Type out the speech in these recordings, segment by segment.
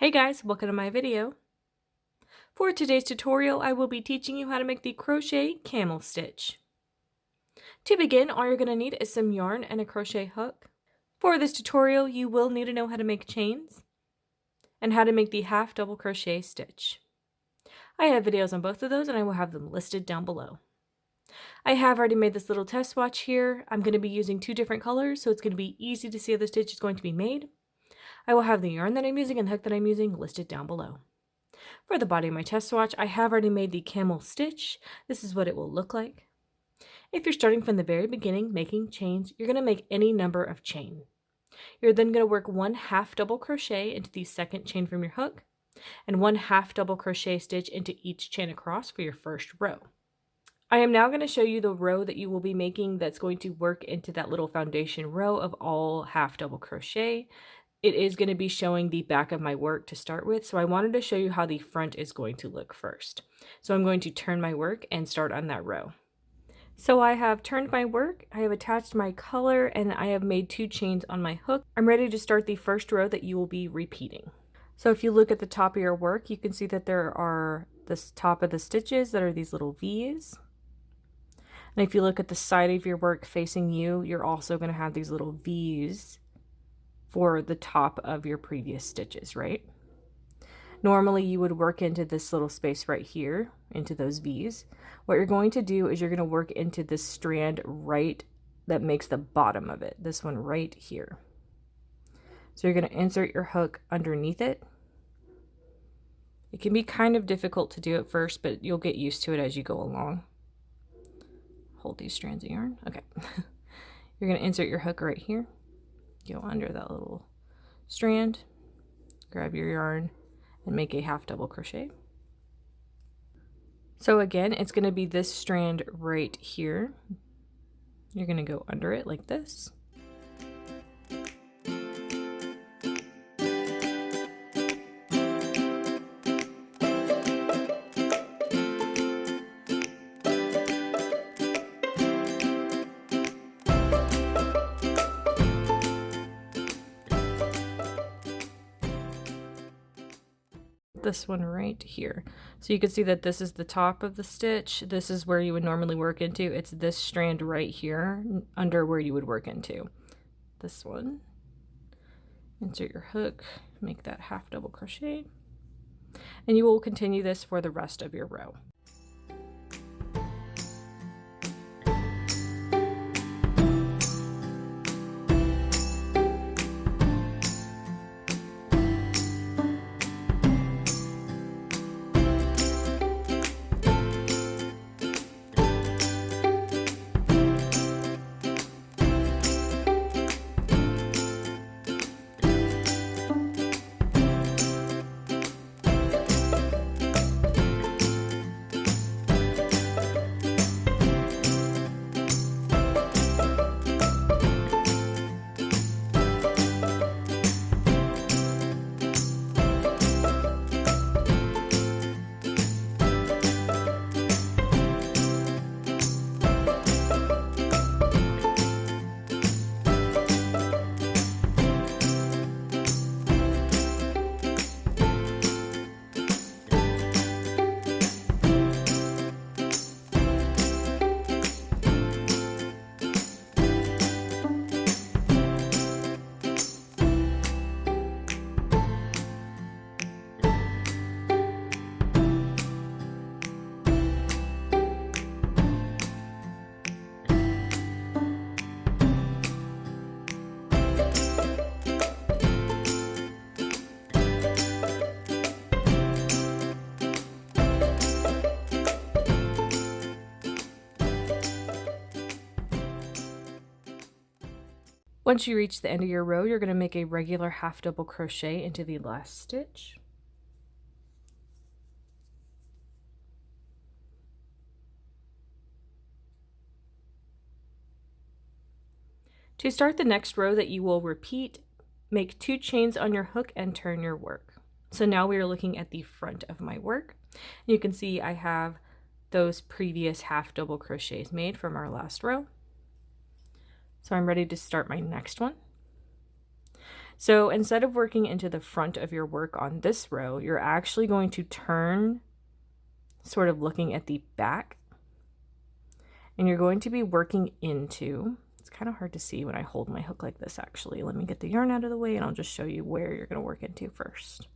Hey guys, welcome to my video. For today's tutorial, I will be teaching you how to make the crochet camel stitch. To begin, all you're going to need is some yarn and a crochet hook. For this tutorial, you will need to know how to make chains and how to make the half double crochet stitch. I have videos on both of those and I will have them listed down below. I have already made this little test swatch here. I'm going to be using two different colors, so it's going to be easy to see how the stitch is going to be made. I will have the yarn that I'm using and the hook that I'm using listed down below. For the body of my test swatch, I have already made the camel stitch. This is what it will look like. If you're starting from the very beginning making chains, you're going to make any number of chain. You're then going to work one half double crochet into the second chain from your hook and one half double crochet stitch into each chain across for your first row. I am now going to show you the row that you will be making that's going to work into that little foundation row of all half double crochet. It is going to be showing the back of my work to start with, so I wanted to show you how the front is going to look first. So I'm going to turn my work and start on that row. So I have turned my work, I have attached my color, and I have made two chains on my hook. I'm ready to start the first row that you will be repeating. So if you look at the top of your work, you can see that there are the top of the stitches that are these little V's. And if you look at the side of your work facing you, you're also going to have these little V's for the top of your previous stitches, right? Normally you would work into this little space right here, into those V's. What you're going to do is you're going to work into this strand right that makes the bottom of it, this one right here. So you're going to insert your hook underneath it. It can be kind of difficult to do at first, but you'll get used to it as you go along. Hold these strands of yarn. Okay. You're going to insert your hook right here. Go under that little strand, grab your yarn, and make a half double crochet. So again, it's going to be this strand right here. You're going to go under it like this. This one right here. So you can see that this is the top of the stitch. This is where you would normally work into. It's this strand right here under where you would work into. This one. Insert your hook, make that half double crochet, and you will continue this for the rest of your row. Once you reach the end of your row, you're going to make a regular half double crochet into the last stitch. To start the next row that you will repeat, make two chains on your hook and turn your work. So now we are looking at the front of my work. You can see I have those previous half double crochets made from our last row. So I'm ready to start my next one. So instead of working into the front of your work on this row, you're actually going to turn sort of looking at the back, and you're going to be working into, it's kind of hard to see when I hold my hook like this actually. Let me get the yarn out of the way and I'll just show you where you're going to work into first.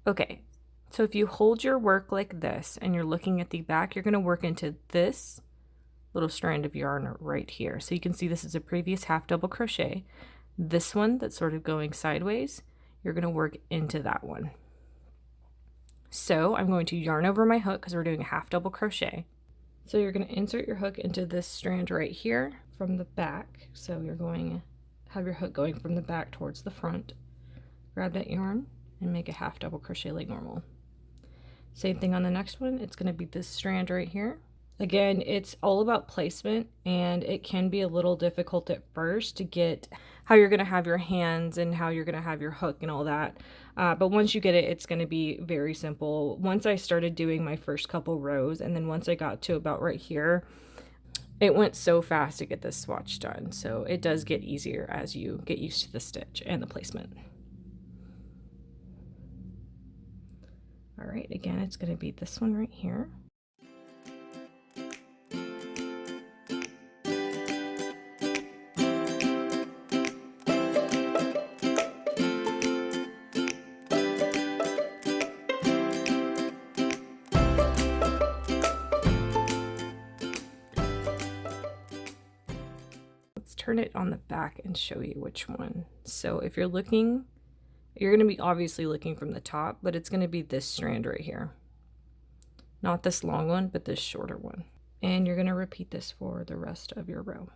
Okay, so if you hold your work like this and you're looking at the back, you're going to work into this little strand of yarn right here. So you can see this is a previous half double crochet. This one that's sort of going sideways, you're going to work into that one. So I'm going to yarn over my hook because we're doing a half double crochet. So you're going to insert your hook into this strand right here from the back. So you're going to have your hook going from the back towards the front. Grab that yarn and make a half double crochet like normal. Same thing on the next one. It's going to be this strand right here. Again, it's all about placement, and it can be a little difficult at first to get how you're going to have your hands and how you're going to have your hook and all that. But once you get it, it's going to be very simple. Once I started doing my first couple rows, and then once I got to about right here, it went so fast to get this swatch done. So it does get easier as you get used to the stitch and the placement. All right, again, it's going to be this one right here. Turn it on the back and show you which one. So if you're looking, you're going to be obviously looking from the top, but it's going to be this strand right here. Not this long one, but this shorter one. And you're going to repeat this for the rest of your row.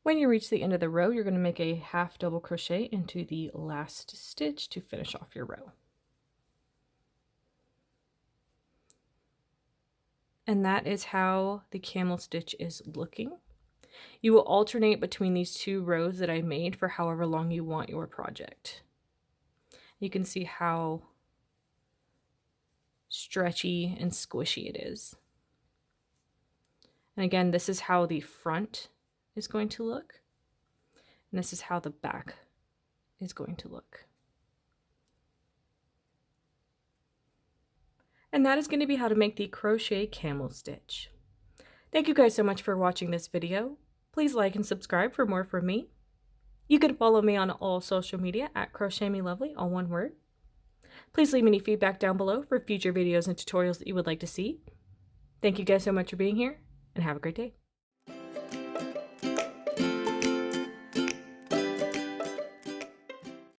When you reach the end of the row, you're going to make a half double crochet into the last stitch to finish off your row. And that is how the camel stitch is looking. You will alternate between these two rows that I made for however long you want your project. You can see how stretchy and squishy it is. And again, this is how the front is going to look, and this is how the back is going to look. and that is going to be how to make the crochet camel stitch. Thank you guys so much for watching this video. Please like and subscribe for more from me. You can follow me on all social media at crochetmelovely, all one word. Please leave me any feedback down below for future videos and tutorials that you would like to see. Thank you guys so much for being here, and have a great day.